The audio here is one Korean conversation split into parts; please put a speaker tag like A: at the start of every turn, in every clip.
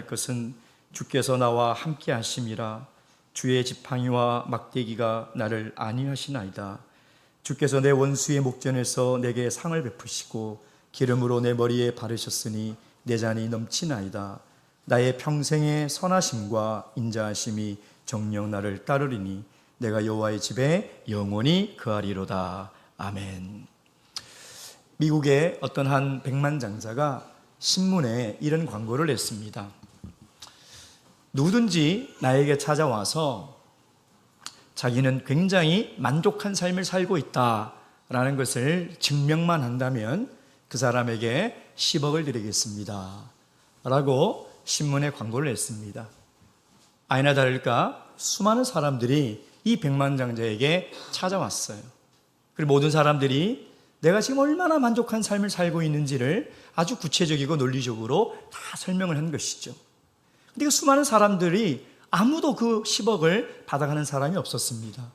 A: 것은 주께서 나와 함께 하심이라. 주의 지팡이와 막대기가 나를 안위하시나이다. 주께서 내 원수의 목전에서 내게 상을 베푸시고 기름으로 내 머리에 바르셨으니 내 잔이 넘치나이다. 나의 평생의 선하심과 인자하심이 정녕 나를 따르리니 내가 여호와의 집에 영원히 거하리로다. 아멘. 미국의 어떤 한 백만장자가 신문에 이런 광고를 냈습니다. 누구든지 나에게 찾아와서 자기는 굉장히 만족한 삶을 살고 있다라는 것을 증명만 한다면 그 사람에게 10억을 드리겠습니다 라고 신문에 광고를 냈습니다. 아니나 다를까 수많은 사람들이 이 백만장자에게 찾아왔어요. 그리고 모든 사람들이 내가 지금 얼마나 만족한 삶을 살고 있는지를 아주 구체적이고 논리적으로 다 설명을 한 것이죠. 근데 그 수많은 사람들이 아무도 그 10억을 받아가는 사람이 없었습니다.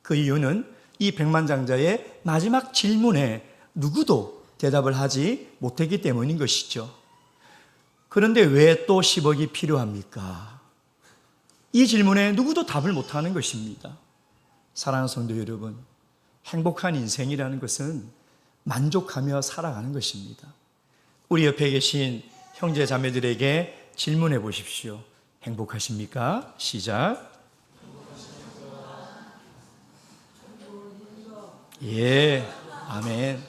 A: 그 이유는 이 백만장자의 마지막 질문에 누구도 대답을 하지 못했기 때문인 것이죠. 그런데 왜 또 10억이 필요합니까? 이 질문에 누구도 답을 못하는 것입니다. 사랑하는 성도 여러분, 행복한 인생이라는 것은 만족하며 살아가는 것입니다. 우리 옆에 계신 형제 자매들에게 질문해 보십시오. 행복하십니까? 시작. 예, 아멘.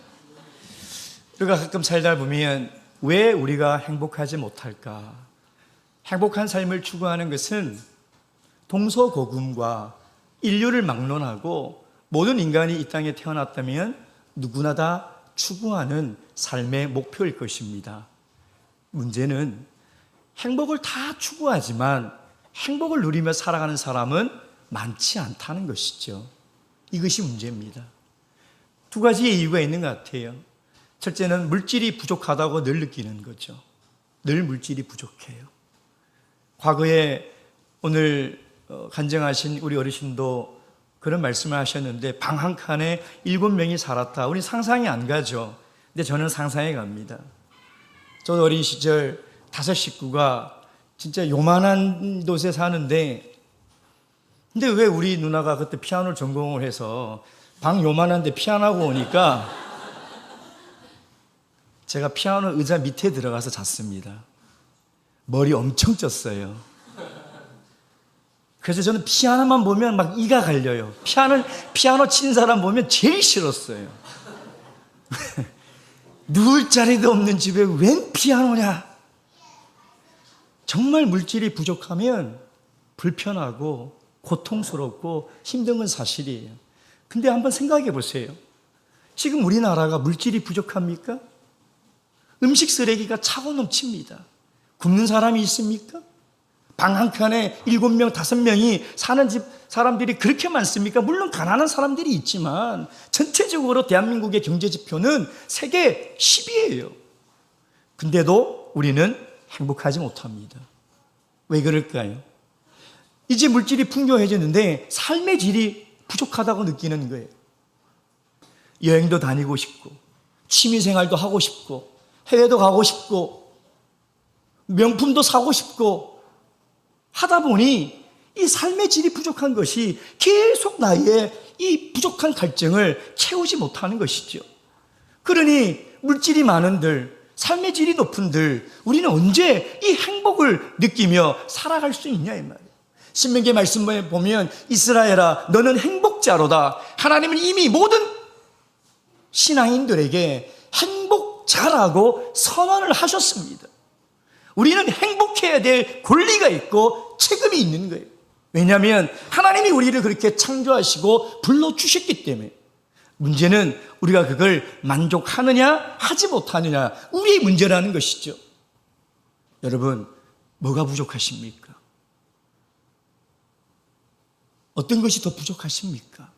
A: 우리가 가끔 살다 보면 왜 우리가 행복하지 못할까? 행복한 삶을 추구하는 것은 동서고금과 인류를 막론하고 모든 인간이 이 땅에 태어났다면 누구나 다 추구하는 삶의 목표일 것입니다. 문제는 행복을 다 추구하지만 행복을 누리며 살아가는 사람은 많지 않다는 것이죠. 이것이 문제입니다. 두 가지의 이유가 있는 것 같아요. 첫째는 물질이 부족하다고 늘 느끼는 거죠. 늘 물질이 부족해요. 과거에 오늘 간증하신 우리 어르신도 그런 말씀을 하셨는데 방 한 칸에 7명이 살았다. 우리 상상이 안 가죠. 근데 저는 상상이 갑니다. 저도 어린 시절 5 식구가 진짜 요만한 곳에 사는데, 근데 왜 우리 누나가 그때 피아노를 전공을 해서 방 요만한데 피아노하고 오니까 제가 피아노 의자 밑에 들어가서 잤습니다. 머리 엄청 쪘어요. 그래서 저는 피아노만 보면 막 이가 갈려요. 피아노 치는 사람 보면 제일 싫었어요. 누울 자리도 없는 집에 웬 피아노냐? 정말 물질이 부족하면 불편하고 고통스럽고 힘든 건 사실이에요. 근데 한번 생각해 보세요. 지금 우리나라가 물질이 부족합니까? 음식 쓰레기가 차고 넘칩니다. 굶는 사람이 있습니까? 방 한 칸에 7명, 5명이 사는 집 사람들이 그렇게 많습니까? 물론 가난한 사람들이 있지만 전체적으로 대한민국의 경제 지표는 세계 10위예요. 근데도 우리는 행복하지 못합니다. 왜 그럴까요? 이제 물질이 풍요해졌는데 삶의 질이 부족하다고 느끼는 거예요. 여행도 다니고 싶고 취미생활도 하고 싶고 해외도 가고 싶고 명품도 사고 싶고 하다 보니 이 삶의 질이 부족한 것이 계속 나의 이 부족한 갈증을 채우지 못하는 것이죠. 그러니 물질이 많은들, 삶의 질이 높은들 우리는 언제 이 행복을 느끼며 살아갈 수 있냐 이 말이에요. 신명기 말씀에 보면 이스라엘아 너는 행복자로다. 하나님은 이미 모든 신앙인들에게 행복자라고 선언을 하셨습니다. 우리는 행복해야 될 권리가 있고 책임이 있는 거예요. 왜냐하면 하나님이 우리를 그렇게 창조하시고 불러주셨기 때문에. 문제는 우리가 그걸 만족하느냐 하지 못하느냐 우리의 문제라는 것이죠. 여러분, 뭐가 부족하십니까? 어떤 것이 더 부족하십니까?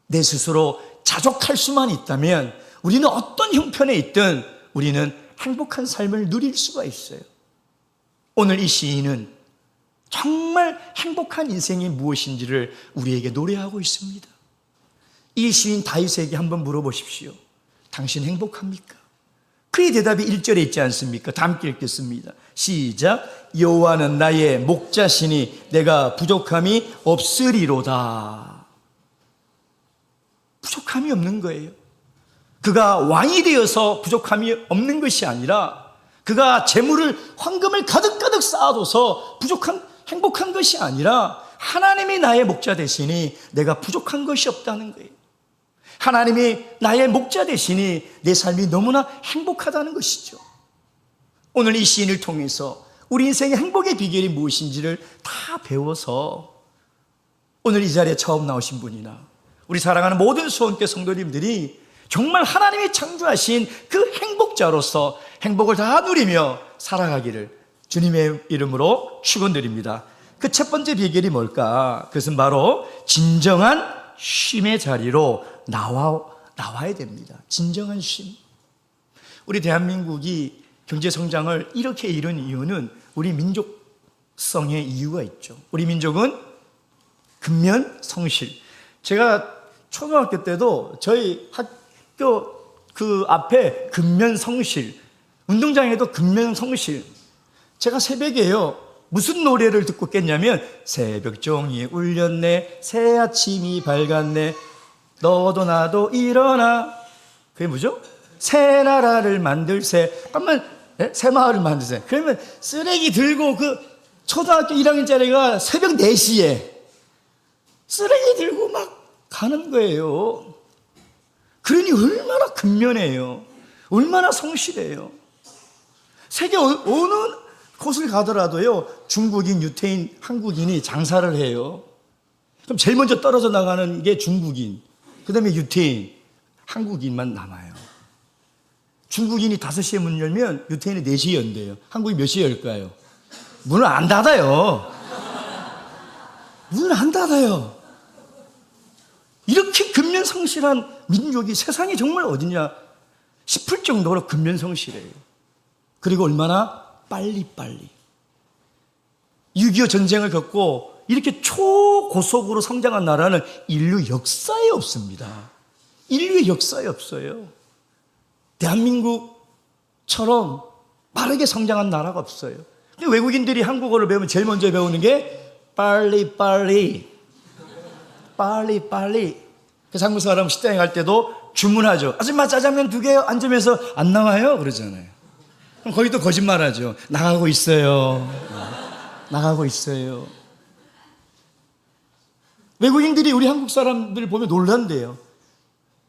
A: 내 스스로 자족할 수만 있다면 우리는 어떤 형편에 있든 우리는 행복한 삶을 누릴 수가 있어요. 오늘 이 시인은 정말 행복한 인생이 무엇인지를 우리에게 노래하고 있습니다. 이 시인 다윗에게 한번 물어보십시오. 당신 행복합니까? 그의 대답이 1절에 있지 않습니까? 다 함께 읽겠습니다. 시작. 여호와는 나의 목자시니 내가 부족함이 없으리로다. 부족함이 없는 거예요. 그가 왕이 되어서 부족함이 없는 것이 아니라 그가 재물을, 황금을 가득가득 쌓아둬서 행복한 것이 아니라 하나님이 나의 목자 되시니 내가 부족한 것이 없다는 거예요. 하나님이 나의 목자 되시니 내 삶이 너무나 행복하다는 것이죠. 오늘 이 시인을 통해서 우리 인생의 행복의 비결이 무엇인지를 다 배워서 오늘 이 자리에 처음 나오신 분이나 우리 사랑하는 모든 수원교 성도님들이 정말 하나님이 창조하신 그 행복자로서 행복을 다 누리며 살아가기를 주님의 이름으로 축원드립니다. 그 첫 번째 비결이 뭘까? 그것은 바로 진정한 쉼의 자리로 나와야 됩니다. 진정한 쉼. 우리 대한민국이 경제 성장을 이렇게 이룬 이유는 우리 민족성의 이유가 있죠. 우리 민족은 근면 성실. 제가 초등학교 때도 저희 학교 그 앞에 근면 성실, 운동장에도 근면 성실. 제가 새벽에요, 무슨 노래를 듣고 깼냐면 새벽종이 울렸네, 새 아침이 밝았네, 너도 나도 일어나. 그게 뭐죠? 새 나라를 만들세. 그러면 새 마을을 만드세. 그러면 쓰레기 들고 그 초등학교 1학년짜리가 새벽 4시에 쓰레기 들고 막 가는 거예요. 그러니 얼마나 근면해요. 얼마나 성실해요. 세계 어느 곳을 가더라도요, 중국인, 유태인, 한국인이 장사를 해요. 그럼 제일 먼저 떨어져 나가는 게 중국인, 그 다음에 유태인, 한국인만 남아요. 중국인이 5시에 문 열면 유태인이 4시에 연대요. 한국이 몇 시에 열까요? 문을 안 닫아요. 문을 안 닫아요. 이렇게 근면성실한 민족이 세상에 정말 어디냐 싶을 정도로 근면성실해요. 그리고 얼마나 빨리빨리 6.25 전쟁을 겪고 이렇게 초고속으로 성장한 나라는 인류 역사에 없습니다. 인류의 역사에 없어요. 대한민국처럼 빠르게 성장한 나라가 없어요. 근데 외국인들이 한국어를 배우면 제일 먼저 배우는 게 빨리. 그래서 한국 사람 식당에 갈 때도 주문하죠. 아줌마 짜장면 2개요. 앉으면서 안 나와요? 그러잖아요. 그럼 거기 또 거짓말하죠. 나가고 있어요. 외국인들이 우리 한국 사람들 보면 놀란대요.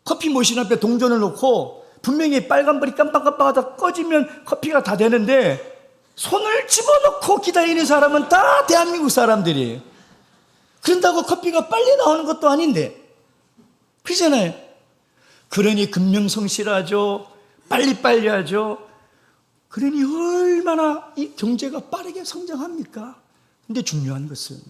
A: 커피 머신 앞에 동전을 놓고 분명히 빨간불이 깜빡깜빡하다 꺼지면 커피가 다 되는데 손을 집어넣고 기다리는 사람은 다 대한민국 사람들이에요. 그런다고 커피가 빨리 나오는 것도 아닌데, 그러잖아요. 그러니 근면성실하죠. 빨리빨리 하죠. 그러니 얼마나 이 경제가 빠르게 성장합니까? 근데 중요한 것은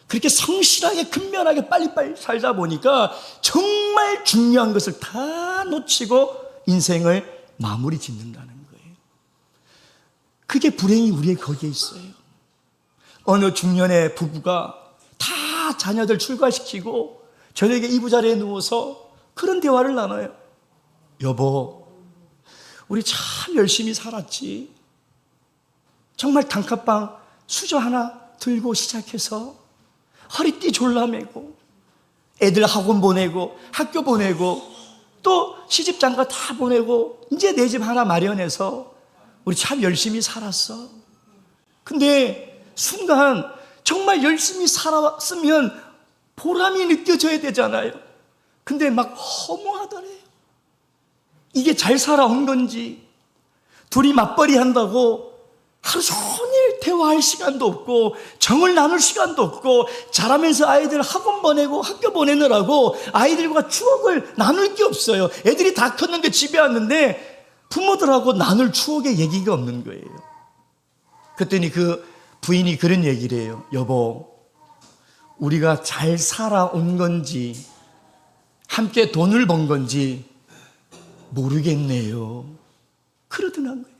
A: 그렇게 성실하게 근면하게 빨리빨리 살다 보니까 정말 중요한 것을 다 놓치고 인생을 마무리 짓는다는 거예요. 그게 불행이 우리의 거기에 있어요. 어느 중년의 부부가 다 자녀들 출가시키고 저녁에 이부자리에 누워서 그런 대화를 나눠요. 여보, 우리 참 열심히 살았지. 정말 단칸방 수저 하나 들고 시작해서 허리띠 졸라매고 애들 학원 보내고 학교 보내고 또 시집장가 다 보내고 이제 내 집 하나 마련해서 우리 참 열심히 살았어. 근데 순간 정말 열심히 살았으면 보람이 느껴져야 되잖아요. 근데 막 허무하더래요. 이게 잘 살아온 건지. 둘이 맞벌이 한다고 하루 종일 대화할 시간도 없고 정을 나눌 시간도 없고 자라면서 아이들 학원 보내고 학교 보내느라고 아이들과 추억을 나눌 게 없어요. 애들이 다 컸는데 집에 왔는데 부모들하고 나눌 추억의 얘기가 없는 거예요. 그랬더니 그 부인이 그런 얘기를 해요. 여보, 우리가 잘 살아온 건지 함께 돈을 번 건지 모르겠네요. 그러더란 거예요.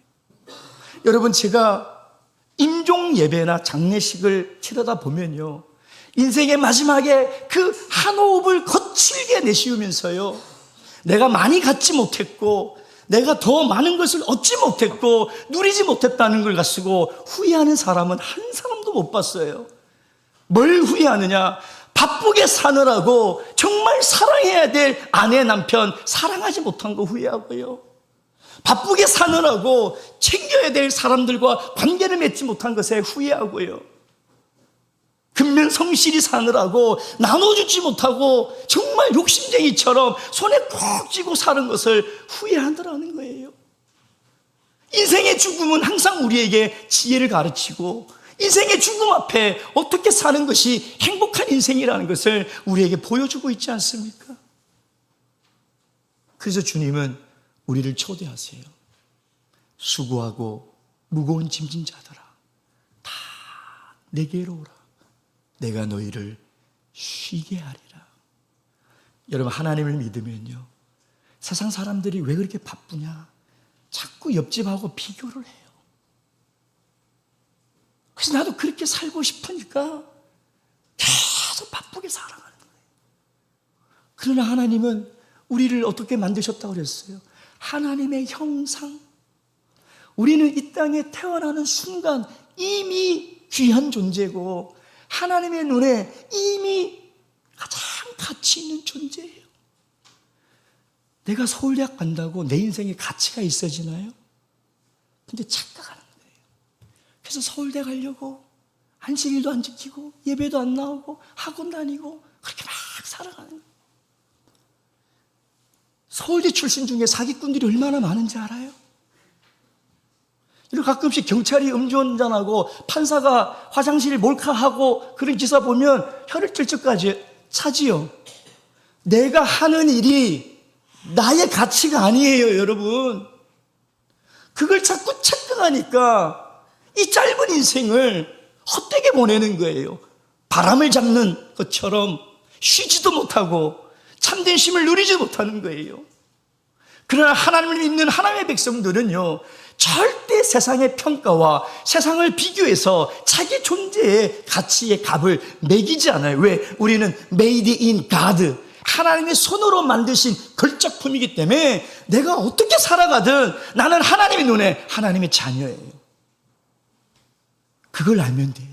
A: 여러분, 제가 임종 예배나 장례식을 치르다 보면요, 인생의 마지막에 그 한 호흡을 거칠게 내쉬우면서요, 내가 많이 갖지 못했고 내가 더 많은 것을 얻지 못했고 누리지 못했다는 걸 가지고 후회하는 사람은 한 사람도 못 봤어요. 뭘 후회하느냐? 바쁘게 사느라고 정말 사랑해야 될 아내, 남편 사랑하지 못한 거 후회하고요. 바쁘게 사느라고 챙겨야 될 사람들과 관계를 맺지 못한 것에 후회하고요. 근면성실히 사느라고 나눠주지 못하고 정말 욕심쟁이처럼 손에 콕 쥐고 사는 것을 후회하더라는 거예요. 인생의 죽음은 항상 우리에게 지혜를 가르치고 인생의 죽음 앞에 어떻게 사는 것이 행복한 인생이라는 것을 우리에게 보여주고 있지 않습니까? 그래서 주님은 우리를 초대하세요. 수고하고 무거운 짐진 자들아, 다 내게로 오라. 내가 너희를 쉬게 하리라. 여러분, 하나님을 믿으면요, 세상 사람들이 왜 그렇게 바쁘냐? 자꾸 옆집하고 비교를 해요. 그래서 나도 그렇게 살고 싶으니까 계속 바쁘게 살아가는 거예요. 그러나 하나님은 우리를 어떻게 만드셨다고 그랬어요? 하나님의 형상. 우리는 이 땅에 태어나는 순간 이미 귀한 존재고 하나님의 눈에 이미 가장 가치 있는 존재예요. 내가 서울대학 간다고 내 인생에 가치가 있어지나요? 근데 착각하는 거예요. 그래서 서울대 가려고 안식일도 안 지키고 예배도 안 나오고 학원 다니고 그렇게 막 살아가는 거예요. 서울대 출신 중에 사기꾼들이 얼마나 많은지 알아요? 이렇게 가끔씩 경찰이 음주운전하고 판사가 화장실 몰카하고 그런 기사 보면 혀를 찔 적까지 차지요. 내가 하는 일이 나의 가치가 아니에요, 여러분. 그걸 자꾸 착각하니까 이 짧은 인생을 헛되게 보내는 거예요. 바람을 잡는 것처럼 쉬지도 못하고 참된 쉼을 누리지 못하는 거예요. 그러나 하나님을 믿는 하나님의 백성들은요, 절대 세상의 평가와 세상을 비교해서 자기 존재의 가치의 값을 매기지 않아요. 왜? 우리는 made in God, 하나님의 손으로 만드신 걸작품이기 때문에 내가 어떻게 살아가든 나는 하나님의 눈에 하나님의 자녀예요. 그걸 알면 돼요.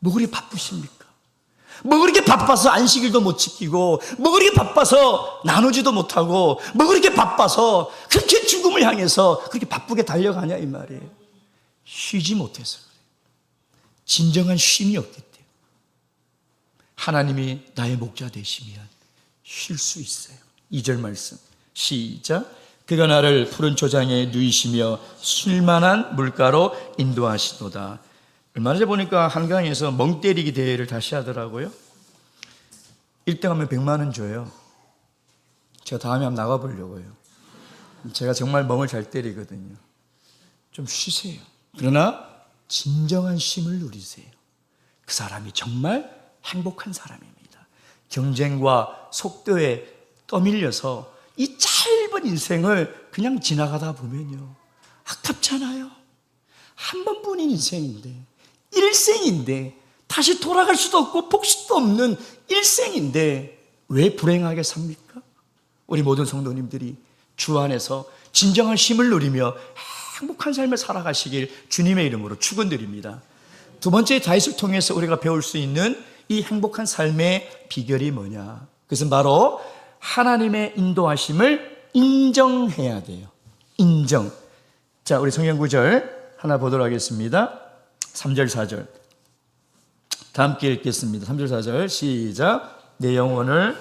A: 뭐 그리 바쁘십니까? 뭐 그렇게 바빠서 안식일도 못 지키고, 뭐 그렇게 바빠서 나누지도 못하고, 뭐 그렇게 바빠서 그렇게 죽음을 향해서 그렇게 바쁘게 달려가냐 이 말이에요. 쉬지 못해서 그래요. 진정한 쉼이 없기 때문에. 하나님이 나의 목자 되시면 쉴 수 있어요. 2절 말씀 시작. 그가 나를 푸른 초장에 누이시며 쉴만한 물가로 인도하시도다. 얼마 전에 보니까 한강에서 멍 때리기 대회를 다시 하더라고요. 1등 하면 100만 원 줘요. 제가 다음에 한번 나가보려고요. 제가 정말 멍을 잘 때리거든요. 좀 쉬세요. 그러나 진정한 쉼을 누리세요. 그 사람이 정말 행복한 사람입니다. 경쟁과 속도에 떠밀려서 이 짧은 인생을 그냥 지나가다 보면요, 아깝잖아요. 한 번뿐인 인생인데, 일생인데, 다시 돌아갈 수도 없고 복수도 없는 일생인데 왜 불행하게 삽니까? 우리 모든 성도님들이 주 안에서 진정한 쉼을 누리며 행복한 삶을 살아가시길 주님의 이름으로 축원드립니다. 두 번째, 다윗을 통해서 우리가 배울 수 있는 이 행복한 삶의 비결이 뭐냐? 그것은 바로 하나님의 인도하심을 인정해야 돼요. 인정. 자, 우리 성경 구절 하나 보도록 하겠습니다. 3절 4절 다 함께 읽겠습니다. 3절 4절 시작. 내 영혼을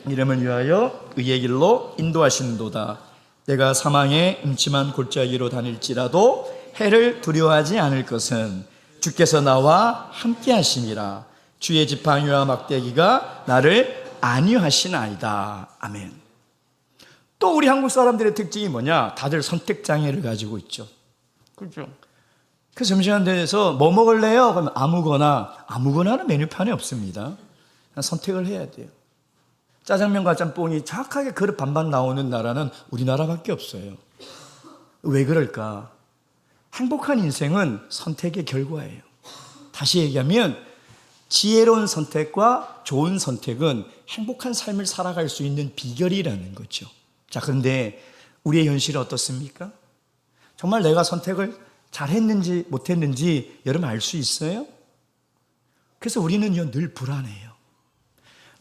A: 이름을 위하여 의의 길로 인도하시는도다. 내가 사망의 음침한 골짜기로 다닐지라도 해를 두려워하지 않을 것은 주께서 나와 함께 하심이라. 주의 지팡이와 막대기가 나를 안위하시나이다. 아멘. 또 우리 한국 사람들의 특징이 뭐냐? 다들 선택장애를 가지고 있죠. 그렇죠? 그 점심시간 돼서 뭐 먹을래요? 그러면 아무거나는 메뉴판에 없습니다. 그냥 선택을 해야 돼요. 짜장면과 짬뽕이 정확하게 그릇 반반 나오는 나라는 우리나라밖에 없어요. 왜 그럴까? 행복한 인생은 선택의 결과예요. 다시 얘기하면 지혜로운 선택과 좋은 선택은 행복한 삶을 살아갈 수 있는 비결이라는 거죠. 자, 그런데 우리의 현실은 어떻습니까? 정말 내가 선택을 잘했는지 못했는지 여러분 알 수 있어요? 그래서 우리는요, 늘 불안해요.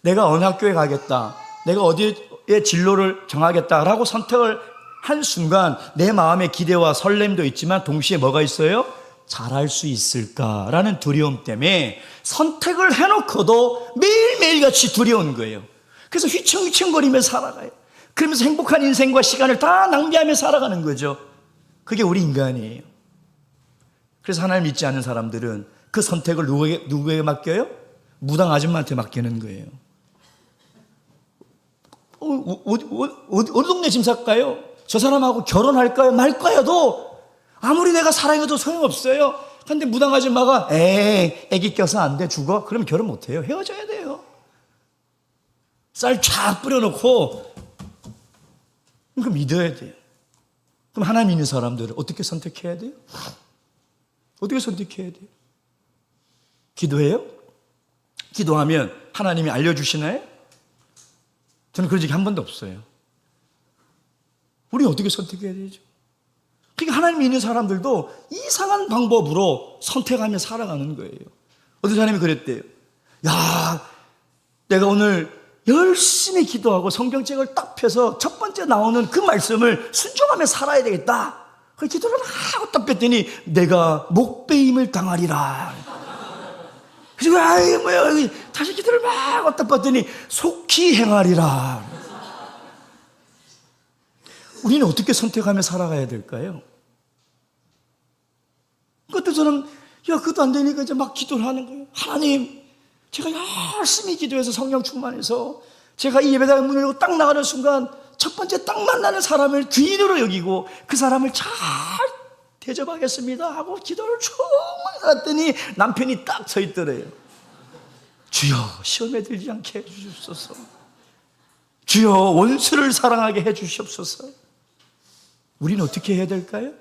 A: 내가 어느 학교에 가겠다, 내가 어디에 진로를 정하겠다라고 선택을 한 순간 내 마음의 기대와 설렘도 있지만 동시에 뭐가 있어요? 잘할 수 있을까라는 두려움 때문에 선택을 해놓고도 매일매일 같이 두려운 거예요. 그래서 휘청휘청거리며 살아가요. 그러면서 행복한 인생과 시간을 다 낭비하며 살아가는 거죠. 그게 우리 인간이에요. 그래서 하나님 믿지 않는 사람들은 그 선택을 누구에게 맡겨요? 무당 아줌마한테 맡기는 거예요. 어느 동네 짐살까요? 저 사람하고 결혼할까요? 말까요도 아무리 내가 사랑해도 소용없어요. 근데 무당 아줌마가 애기 껴서 안 돼, 죽어? 그러면 결혼 못해요. 헤어져야 돼요. 쌀 쫙 뿌려놓고 그럼 믿어야 돼요. 그럼 하나님 있는 사람들은 어떻게 선택해야 돼요? 어떻게 선택해야 돼요? 기도해요? 기도하면 하나님이 알려주시나요? 저는 그런 적이 한 번도 없어요. 우리 어떻게 선택해야 되죠? 그러니까 하나님 있는 사람들도 이상한 방법으로 선택하며 살아가는 거예요. 어떤 사람이 그랬대요. 야, 내가 오늘 열심히 기도하고 성경책을 딱 펴서 첫 번째 나오는 그 말씀을 순종하며 살아야 되겠다. 그 기도를 하고 딱 폈더니 내가 목배임을 당하리라. 그래서 아이 뭐야, 다시 기도를 막 왔다 봤더니 속히 행하리라. 우리는 어떻게 선택하며 살아가야 될까요? 그것도 저는 그것도 안 되니까 이제 막 기도를 하는 거예요. 하나님, 제가 열심히 기도해서 성령 충만해서 제가 이 예배당 문을 열고 딱 나가는 순간 첫 번째 딱 만나는 사람을 귀인으로 여기고 그 사람을 잘 대접하겠습니다 하고 기도를 충만히 했더니 남편이 딱 서 있더래요. 주여, 시험에 들지 않게 해주시옵소서. 주여, 원수를 사랑하게 해주시옵소서. 우리는 어떻게 해야 될까요?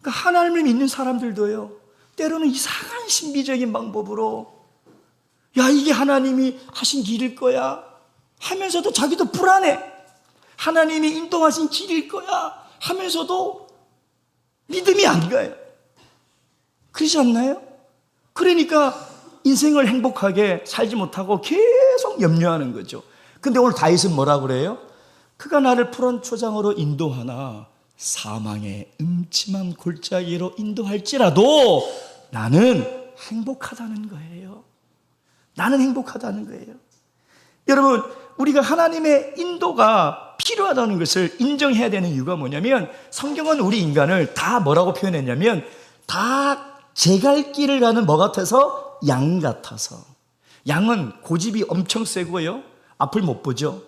A: 그러니까 하나님을 믿는 사람들도요, 때로는 이상한 신비적인 방법으로 야, 이게 하나님이 하신 길일 거야 하면서도 자기도 불안해. 하나님이 인도하신 길일 거야 하면서도 믿음이 안 가요. 그러지 않나요? 그러니까 인생을 행복하게 살지 못하고 계속 염려하는 거죠. 근데 오늘 다윗은 뭐라고 그래요? 그가 나를 푸른 초장으로 인도하나 사망의 음침한 골짜기로 인도할지라도 나는 행복하다는 거예요. 나는 행복하다는 거예요. 여러분, 우리가 하나님의 인도가 필요하다는 것을 인정해야 되는 이유가 뭐냐면 성경은 우리 인간을 다 뭐라고 표현했냐면 다 제 갈 길을 가는 뭐 같아서? 양 같아서. 양은 고집이 엄청 세고요, 앞을 못 보죠.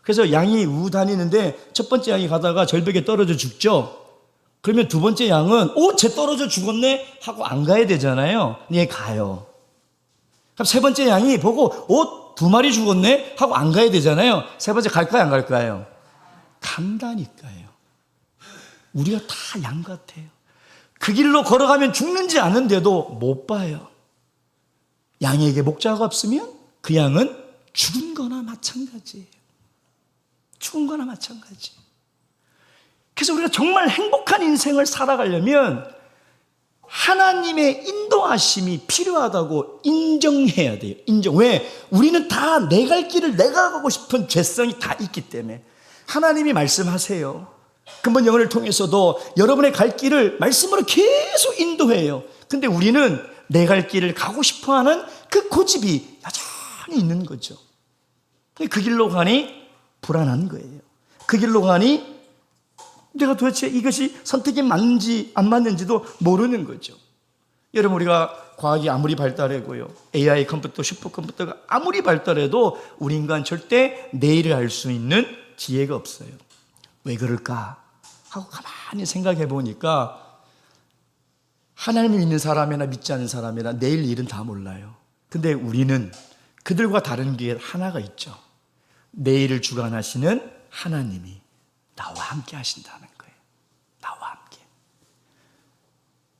A: 그래서 양이 우 다니는데 첫 번째 양이 가다가 절벽에 떨어져 죽죠. 그러면 두 번째 양은 쟤 떨어져 죽었네 하고 안 가야 되잖아요. 얘 가요. 그럼 세 번째 양이 보고 두 마리 죽었네 하고 안 가야 되잖아요. 세 번째 갈까요, 안 갈까요? 간다니까요. 우리가 다 양 같아요. 그 길로 걸어가면 죽는지 아는데도 못 봐요. 양에게 목자가 없으면 그 양은 죽은 거나 마찬가지예요. 죽은 거나 마찬가지. 그래서 우리가 정말 행복한 인생을 살아가려면 하나님의 인도하심이 필요하다고 인정해야 돼요. 인정. 왜? 우리는 다 내 갈 길을 내가 가고 싶은 죄성이 다 있기 때문에. 하나님이 말씀하세요. 근본 영혼을 통해서도 여러분의 갈 길을 말씀으로 계속 인도해요. 근데 우리는 내 갈 길을 가고 싶어하는 그 고집이 여전히 있는 거죠. 그 길로 가니 불안한 거예요. 그 길로 가니 내가 도대체 이것이 선택이 맞는지 안 맞는지도 모르는 거죠. 여러분, 우리가 과학이 아무리 발달하고요, AI 컴퓨터, 슈퍼컴퓨터가 아무리 발달해도 우리 인간 절대 내일을 알 수 있는 지혜가 없어요. 왜 그럴까 하고 가만히 생각해 보니까 하나님을 믿는 사람이나 믿지 않는 사람이나 내일 일은 다 몰라요. 근데 우리는 그들과 다른 게 하나가 있죠. 내일을 주관하시는 하나님이 나와 함께 하신다는 거예요. 나와 함께.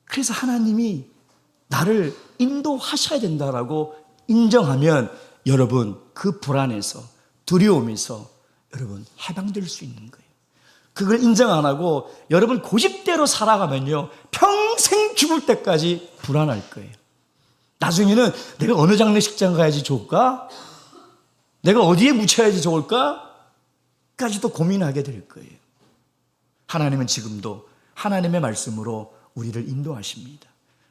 A: 그래서 하나님이 나를 인도하셔야 된다라고 인정하면 여러분, 그 불안에서, 두려움에서 여러분 해방될 수 있는 거예요. 그걸 인정 안 하고 여러분 고집대로 살아가면요 평생 죽을 때까지 불안할 거예요. 나중에는 내가 어느 장례식장 가야지 좋을까? 내가 어디에 묻혀야지 좋을까? 까지도 고민하게 될 거예요. 하나님은 지금도 하나님의 말씀으로 우리를 인도하십니다.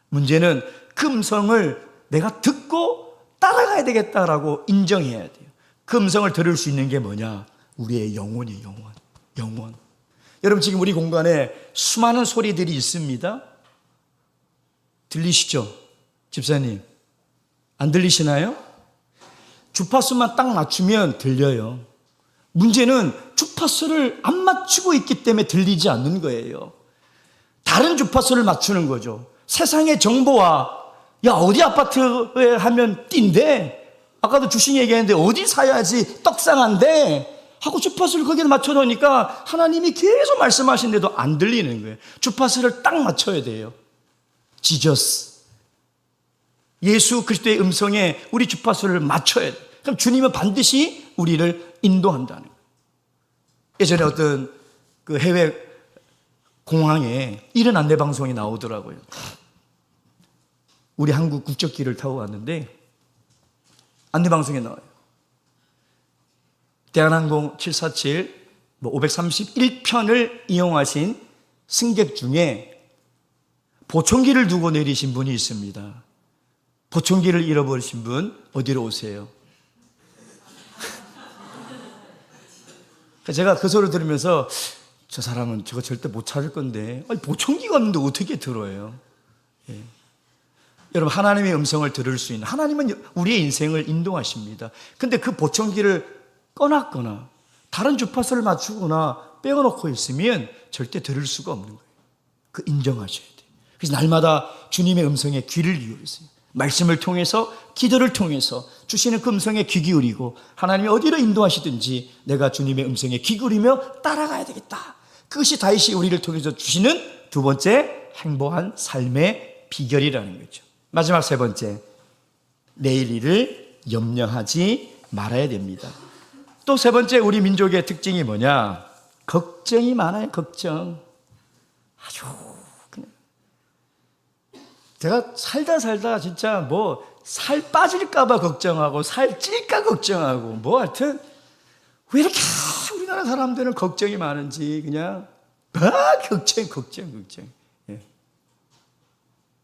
A: 문제는 그 음성을 내가 듣고 따라가야 되겠다라고 인정해야 돼요. 그 음성을 들을 수 있는 게 뭐냐? 우리의 영혼이에요. 영혼. 여러분 지금 우리 공간에 수많은 소리들이 있습니다. 들리시죠? 집사님 안 들리시나요? 주파수만 딱 맞추면 들려요. 문제는 주파수를 안 맞추고 있기 때문에 들리지 않는 거예요. 다른 주파수를 맞추는 거죠. 세상의 정보와 야 어디 아파트에 하면 뛴대, 아까도 주신 얘기했는데 어디 사야지 떡상한데 하고 주파수를 거기에 맞춰 놓으니까 하나님이 계속 말씀하시는데도 안 들리는 거예요. 주파수를 딱 맞춰야 돼요. 지저스 예수 그리스도의 음성에 우리 주파수를 맞춰야 돼요. 그럼 주님은 반드시 우리를 인도한다는 거예요. 예전에 어떤 그 해외 공항에 이런 안내 방송이 나오더라고요. 우리 한국 국적기를 타고 갔는데 안내 방송에 나와요. 대한항공 747 531편을 이용하신 승객 중에 보청기를 두고 내리신 분이 있습니다. 보청기를 잃어버리신 분 어디로 오세요? 제가 그 소리를 들으면서 저 사람은 저거 절대 못 찾을 건데 아니, 보청기가 없는데 어떻게 들어요? 예. 여러분 하나님의 음성을 들을 수 있는 하나님은 우리의 인생을 인도하십니다. 근데 그 보청기를 꺼놨거나 다른 주파수를 맞추거나 빼어놓고 있으면 절대 들을 수가 없는 거예요. 그 인정하셔야 돼요. 그래서 날마다 주님의 음성에 귀를 기울이세요. 말씀을 통해서 기도를 통해서 주시는 그 음성에 귀 기울이고 하나님이 어디로 인도하시든지 내가 주님의 음성에 귀 기울이며 따라가야 되겠다. 그것이 다윗이 우리를 통해서 주시는 두 번째 행복한 삶의 비결이라는 거죠. 마지막 세 번째, 내일 일을 염려하지 말아야 됩니다. 또 세 번째 우리 민족의 특징이 뭐냐? 걱정이 많아요. 걱정. 아주 그냥 제가 살다 진짜 뭐 살 빠질까 봐 걱정하고 살 찔까 걱정하고 뭐 하여튼 왜 이렇게 우리나라 사람들은 걱정이 많은지 그냥 걱정. 예.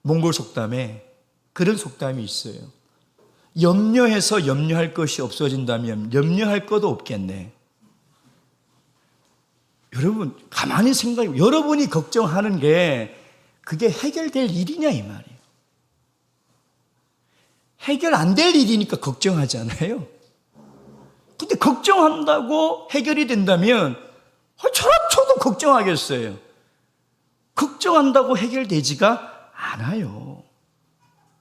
A: 몽골 속담에 그런 속담이 있어요. 염려해서 염려할 것이 없어진다면 염려할 것도 없겠네. 여러분 가만히 생각해, 여러분이 걱정하는 게 그게 해결될 일이냐 이 말이에요. 해결 안 될 일이니까 걱정하잖아요. 근데 걱정한다고 해결이 된다면 저도 걱정하겠어요. 걱정한다고 해결되지가 않아요.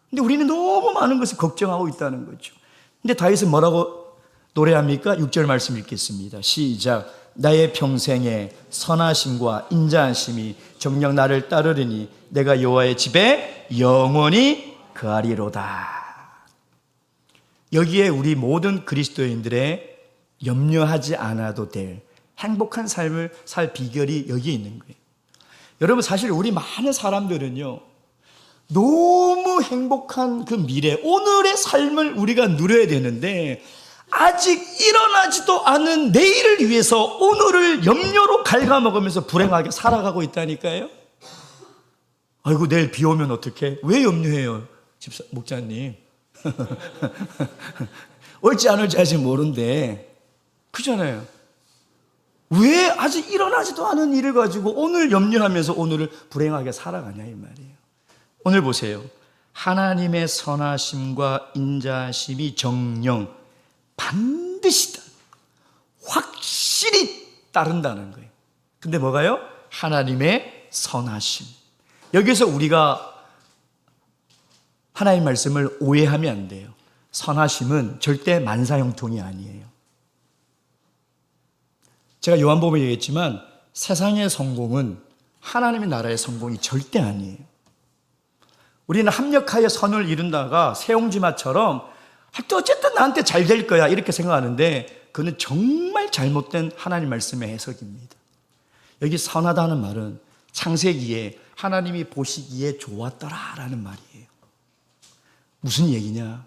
A: 근데 우리는 너무 많은 것을 걱정하고 있다는 거죠. 근데 다윗은 뭐라고 노래합니까? 6절 말씀 읽겠습니다. 시작. 나의 평생에 선하심과 인자하심이 정녕 나를 따르리니 내가 여호와의 집에 영원히 거하리로다. 여기에 우리 모든 그리스도인들의 염려하지 않아도 될 행복한 삶을 살 비결이 여기에 있는 거예요. 여러분 사실 우리 많은 사람들은요 너무 행복한 그 미래, 오늘의 삶을 우리가 누려야 되는데 아직 일어나지도 않은 내일을 위해서 오늘을 염려로 갉아먹으면서 불행하게 살아가고 있다니까요. 아이고 내일 비 오면 어떡해? 왜 염려해요? 목자님. 올지 안 올지 아직 모른데 그잖아요. 왜 아직 일어나지도 않은 일을 가지고 오늘 염려하면서 오늘을 불행하게 살아가냐 이 말이에요. 오늘 보세요. 하나님의 선하심과 인자심이 정령 반드시 확실히 따른다는 거예요. 근데 뭐가요? 하나님의 선하심. 여기서 우리가 하나님의 말씀을 오해하면 안 돼요. 선하심은 절대 만사형통이 아니에요. 제가 요한복음에 얘기했지만 세상의 성공은 하나님의 나라의 성공이 절대 아니에요. 우리는 합력하여 선을 이룬다가 세옹지마처럼 어쨌든 나한테 잘 될 거야 이렇게 생각하는데 그는 정말 잘못된 하나님 말씀의 해석입니다. 여기 선하다는 말은 창세기에 하나님이 보시기에 좋았더라라는 말이에요. 무슨 얘기냐?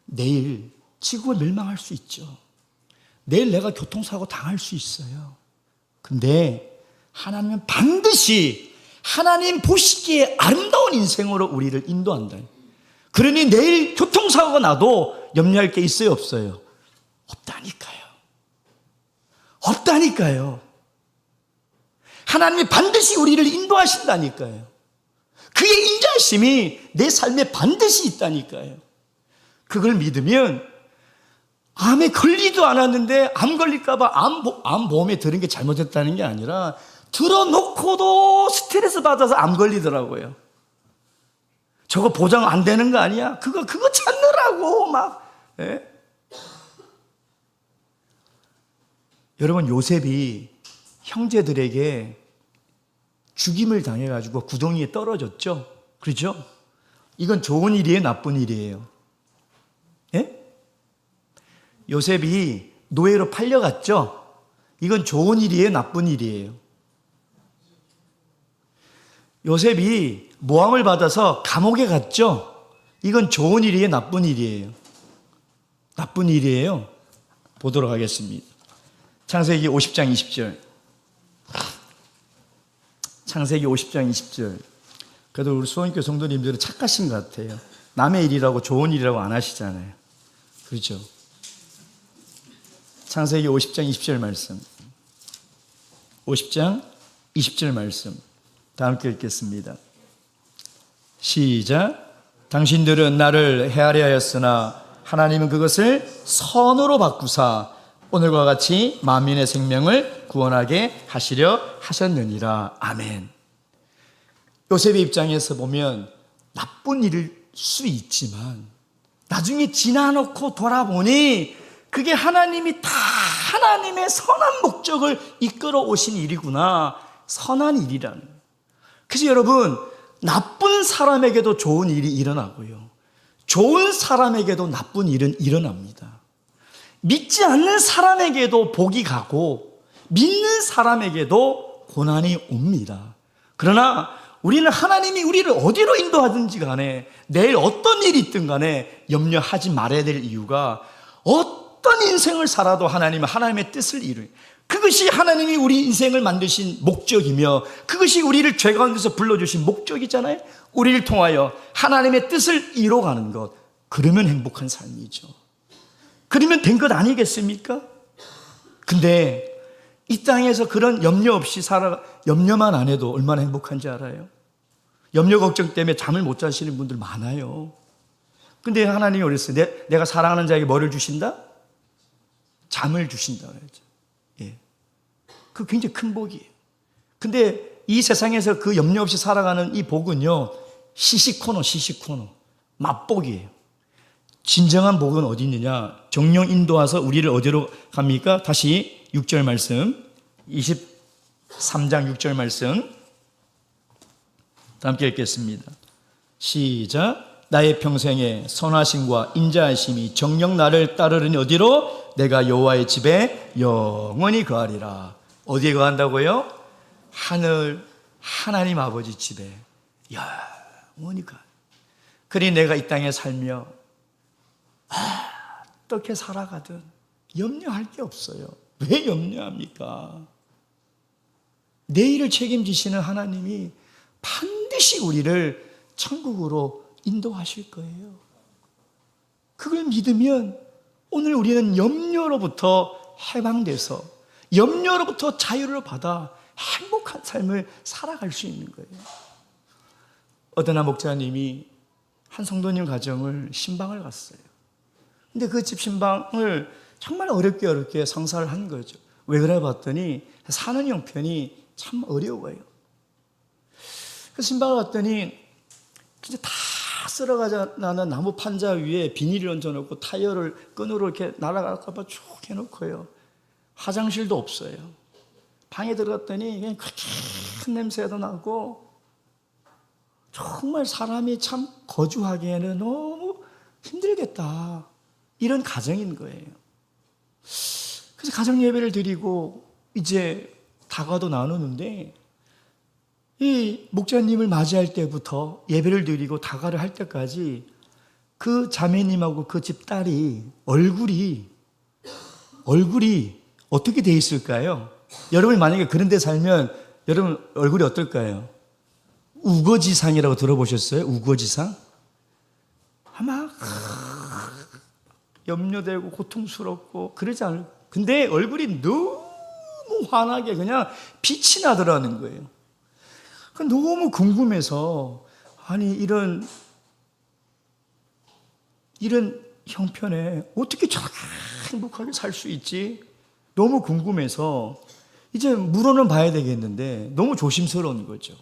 A: 내일 지구가 멸망할 수 있죠. 내일 내가 교통사고 당할 수 있어요. 근데 하나님은 반드시 하나님 보시기에 아름다운 인생으로 우리를 인도한다. 그러니 내일 교통사고가 나도 염려할 게 있어요, 없어요? 없다니까요. 없다니까요. 하나님이 반드시 우리를 인도하신다니까요. 그의 인자하심이 내 삶에 반드시 있다니까요. 그걸 믿으면 암에 걸리도 않았는데 암 걸릴까 봐 암보험에 들은 게 잘못했다는 게 아니라 들어놓고도 스트레스 받아서 암 걸리더라고요. 저거 보장 안 되는 거 아니야? 그거 찾느라고 막. 예? 여러분, 요셉이 형제들에게 죽임을 당해가지고 구덩이에 떨어졌죠? 그렇죠? 이건 좋은 일이에요, 나쁜 일이에요? 예? 요셉이 노예로 팔려갔죠? 이건 좋은 일이에요, 나쁜 일이에요? 요셉이 모함을 받아서 감옥에 갔죠? 이건 좋은 일이에요, 나쁜 일이에요? 나쁜 일이에요. 보도록 하겠습니다. 창세기 50장 20절. 창세기 50장 20절. 그래도 우리 수원교 성도님들은 착하신 것 같아요. 남의 일이라고 좋은 일이라고 안 하시잖아요. 그렇죠? 창세기 50장 20절 말씀. 50장 20절 말씀. 다 함께 읽겠습니다. 시작. 당신들은 나를 헤아려 하였으나 하나님은 그것을 선으로 바꾸사 오늘과 같이 만민의 생명을 구원하게 하시려 하셨느니라. 아멘. 요셉의 입장에서 보면 나쁜 일일 수 있지만 나중에 지나놓고 돌아보니 그게 하나님이 다 하나님의 선한 목적을 이끌어 오신 일이구나. 선한 일이라는 거예요. 그래서 여러분, 나쁜 사람에게도 좋은 일이 일어나고요, 좋은 사람에게도 나쁜 일은 일어납니다. 믿지 않는 사람에게도 복이 가고 믿는 사람에게도 고난이 옵니다. 그러나 우리는 하나님이 우리를 어디로 인도하든지 간에 내일 어떤 일이 있든 간에 염려하지 말아야 될 이유가, 어떤 인생을 살아도 하나님은 하나님의 뜻을 이루어요. 그것이 하나님이 우리 인생을 만드신 목적이며 그것이 우리를 죄 가운데서 불러주신 목적이잖아요. 우리를 통하여 하나님의 뜻을 이뤄가는 것. 그러면 행복한 삶이죠. 그러면 된 것 아니겠습니까? 근데 이 땅에서 그런 염려 없이 염려만 안 해도 얼마나 행복한지 알아요? 염려 걱정 때문에 잠을 못 자시는 분들 많아요. 근데 하나님이 그랬어요. 내가 사랑하는 자에게 뭐를 주신다? 잠을 주신다 그랬죠. 예. 그 굉장히 큰 복이에요. 근데 이 세상에서 그 염려 없이 살아가는 이 복은요, 시시코너, 맛복이에요. 진정한 복은 어디 있느냐? 정령 인도와서 우리를 어디로 갑니까? 다시 6절 말씀, 23장 6절 말씀 함께 읽겠습니다. 시작. 나의 평생에 선하심과 인자하심이 정녕 나를 따르려니 어디로? 내가 여호와의 집에 영원히 거하리라. 어디에 거한다고요? 하나님 아버지 집에 영원히 거하리라. 그러니 내가 이 땅에 살며 어떻게 살아가든 염려할 게 없어요. 왜 염려합니까? 내일을 책임지시는 하나님이 반드시 우리를 천국으로 인도하실 거예요. 그걸 믿으면 오늘 우리는 염려로부터 해방돼서 염려로부터 자유를 받아 행복한 삶을 살아갈 수 있는 거예요. 어떤 한 목사님이 한 성도님 가정을 신방을 갔어요. 근데 그 집 신방을 정말 어렵게 성사를 한 거죠. 왜 그래 봤더니 사는 형편이 참 어려워요. 그 신방을 갔더니 진짜 다 쓸어가는 나무 판자 위에 비닐을 얹어놓고 타이어를 끈으로 이렇게 날아갈까 봐 쭉 해놓고요. 화장실도 없어요. 방에 들어갔더니 그냥 큰 냄새도 나고 정말 사람이 참 거주하기에는 너무 힘들겠다. 이런 가정인 거예요. 그래서 가정 예배를 드리고 이제 다과도 나누는데 이 목자님을 맞이할 때부터 예배를 드리고 다과를 할 때까지 그 자매님하고 그 집 딸이 얼굴이 어떻게 돼 있을까요? 여러분이 만약에 그런 데 살면 여러분 얼굴이 어떨까요? 우거지상이라고 들어보셨어요? 우거지상? 아마 염려되고 고통스럽고 그러지 않을까? 근데 얼굴이 너무 환하게 그냥 빛이 나더라는 거예요. 너무 궁금해서 아니 이런 형편에 어떻게 저렇게 행복하게 살 수 있지? 너무 궁금해서 이제 물어는 봐야 되겠는데 너무 조심스러운 거죠.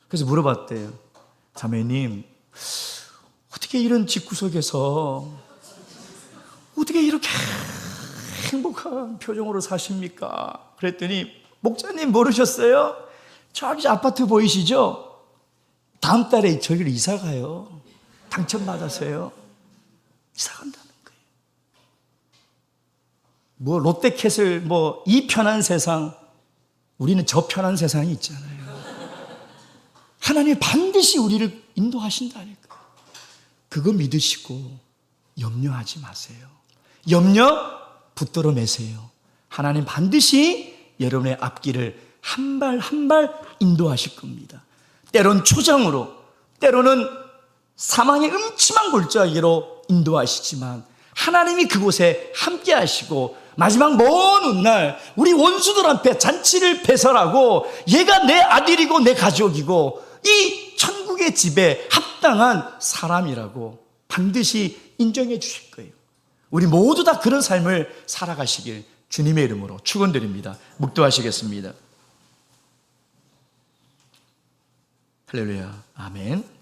A: 그래서 물어봤대요. 자매님, 어떻게 이런 집구석에서 어떻게 이렇게 행복한 표정으로 사십니까? 그랬더니 목사님 모르셨어요? 저기 아파트 보이시죠? 다음 달에 저기를 이사 가요. 당첨받았어요. 이사 간다는 거예요. 뭐 롯데캐슬 뭐 이 편한 세상, 우리는 저 편한 세상이 있잖아요. 하나님이 반드시 우리를 인도하신다니까. 그거 믿으시고 염려하지 마세요. 염려 붙들어 매세요. 하나님 반드시 여러분의 앞길을 한 발 한 발 인도하실 겁니다. 때론 초장으로, 때로는 사망의 음침한 골짜기로 인도하시지만 하나님이 그곳에 함께 하시고 마지막 먼 훗날 우리 원수들 앞에 잔치를 배설하고 얘가 내 아들이고 내 가족이고 이 천국의 집에 합당한 사람이라고 반드시 인정해 주실 거예요. 우리 모두 다 그런 삶을 살아가시길 주님의 이름으로 축원드립니다. 묵도하시겠습니다. 할렐루야. 아멘.